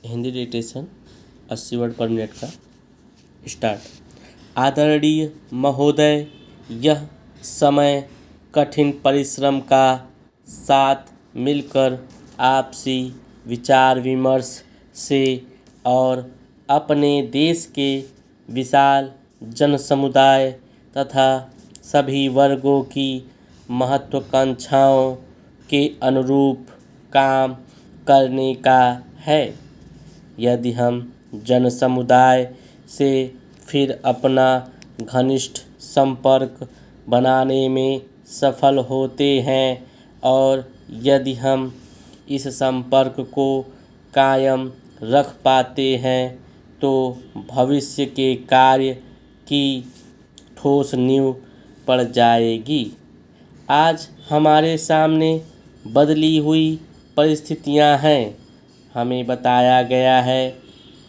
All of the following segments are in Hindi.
हिंदी डिक्टेशन 80 वर्ड पर मिनट का स्टार्ट। आदरणीय महोदय, यह समय कठिन परिश्रम का साथ मिलकर आपसी विचार विमर्श से और अपने देश के विशाल जनसमुदाय तथा सभी वर्गों की महत्वाकांक्षाओं के अनुरूप काम करने का है। यदि हम जनसमुदाय से फिर अपना घनिष्ठ संपर्क बनाने में सफल होते हैं और यदि हम इस संपर्क को कायम रख पाते हैं तो भविष्य के कार्य की ठोस नींव पड़ जाएगी। आज हमारे सामने बदली हुई परिस्थितियां हैं। हमें बताया गया है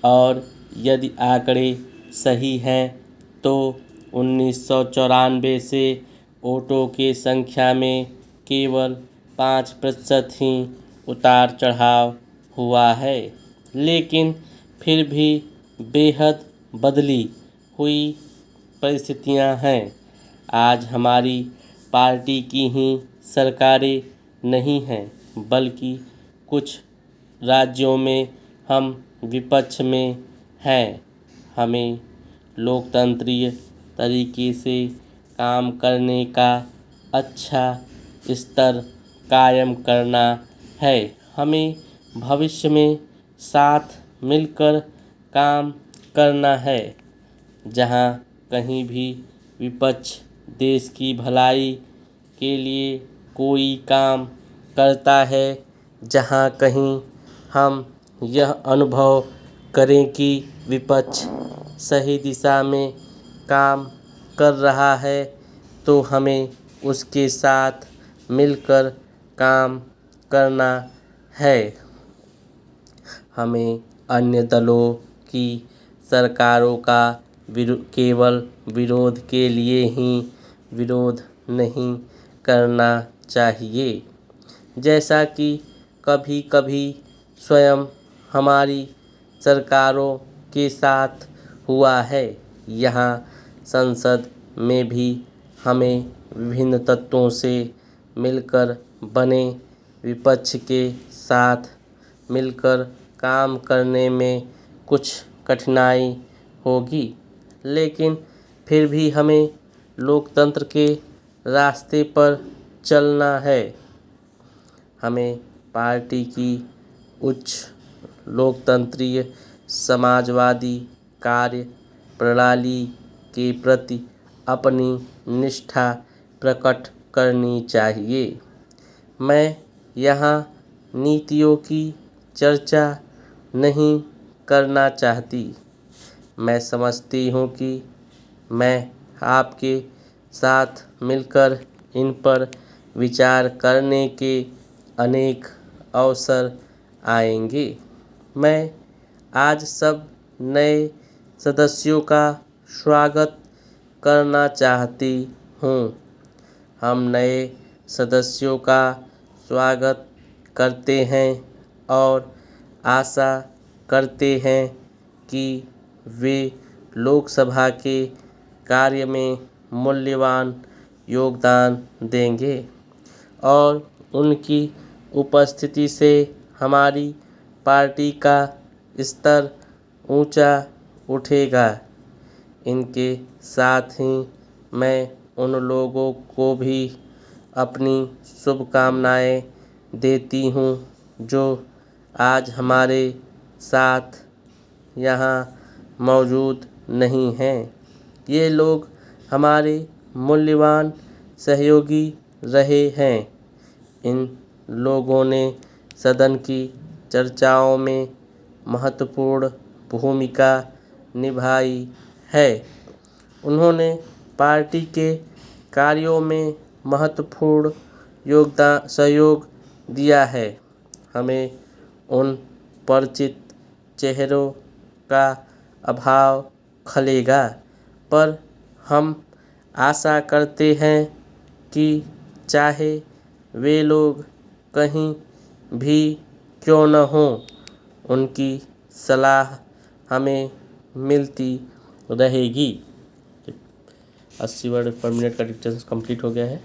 और यदि आंकड़े सही हैं तो 1994 से वोटों की संख्या में केवल 5% ही उतार चढ़ाव हुआ है, लेकिन फिर भी बेहद बदली हुई परिस्थितियां हैं। आज हमारी पार्टी की ही सरकारें नहीं हैं, बल्कि कुछ राज्यों में हम विपक्ष में हैं। हमें लोकतंत्रीय तरीके से काम करने का अच्छा स्तर कायम करना है। हमें भविष्य में साथ मिलकर काम करना है। जहां कहीं भी विपक्ष देश की भलाई के लिए कोई काम करता है, जहां कहीं हम यह अनुभव करें कि विपक्ष सही दिशा में काम कर रहा है, तो हमें उसके साथ मिलकर काम करना है। हमें अन्य दलों की सरकारों का केवल विरोध के लिए ही विरोध नहीं करना चाहिए, जैसा कि कभी कभी स्वयं हमारी सरकारों के साथ हुआ है। यहाँ संसद में भी हमें विभिन्न तत्वों से मिलकर बने विपक्ष के साथ मिलकर काम करने में कुछ कठिनाई होगी, लेकिन फिर भी हमें लोकतंत्र के रास्ते पर चलना है। हमें पार्टी की उच्च लोकतंत्रीय समाजवादी कार्य प्रणाली के प्रति अपनी निष्ठा प्रकट करनी चाहिए। मैं यहाँ नीतियों की चर्चा नहीं करना चाहती। मैं समझती हूँ कि मैं आपके साथ मिलकर इन पर विचार करने के अनेक अवसर आएंगे। मैं आज सब नए सदस्यों का स्वागत करना चाहती हूँ। हम नए सदस्यों का स्वागत करते हैं और आशा करते हैं कि वे लोकसभा के कार्य में मूल्यवान योगदान देंगे और उनकी उपस्थिति से हमारी पार्टी का स्तर ऊंचा उठेगा। इनके साथ ही मैं उन लोगों को भी अपनी शुभकामनाएं देती हूं जो आज हमारे साथ यहाँ मौजूद नहीं हैं। ये लोग हमारे मूल्यवान सहयोगी रहे हैं। इन लोगों ने सदन की चर्चाओं में महत्वपूर्ण भूमिका निभाई है। उन्होंने पार्टी के कार्यों में महत्वपूर्ण सहयोग दिया है। हमें उन परिचित चेहरों का अभाव खलेगा, पर हम आशा करते हैं कि चाहे वे लोग कहीं भी क्यों न हों, उनकी सलाह हमें मिलती रहेगी। 80 वर्ड पर मिनट का डिक्टेशन कंप्लीट हो गया है।